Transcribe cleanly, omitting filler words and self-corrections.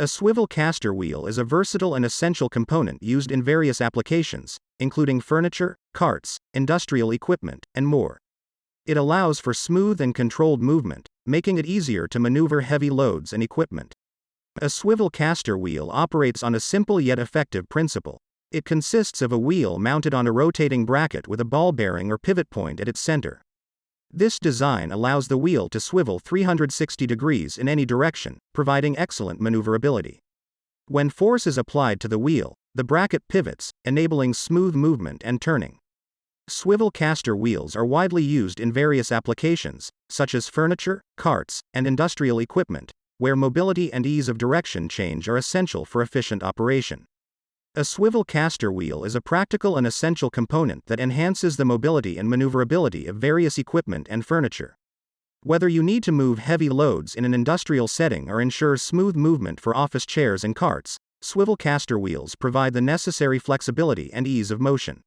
A swivel caster wheel is a versatile and essential component used in various applications, including furniture, carts, industrial equipment, and more. It allows for smooth and controlled movement, making it easier to maneuver heavy loads and equipment. A swivel caster wheel operates on a simple yet effective principle. It consists of a wheel mounted on a rotating bracket with a ball bearing or pivot point at its center. This design allows the wheel to swivel 360 degrees in any direction, providing excellent maneuverability. When force is applied to the wheel, the bracket pivots, enabling smooth movement and turning. Swivel caster wheels are widely used in various applications, such as furniture, carts, and industrial equipment, where mobility and ease of direction change are essential for efficient operation. A swivel caster wheel is a practical and essential component that enhances the mobility and maneuverability of various equipment and furniture. Whether you need to move heavy loads in an industrial setting or ensure smooth movement for office chairs and carts, swivel caster wheels provide the necessary flexibility and ease of motion.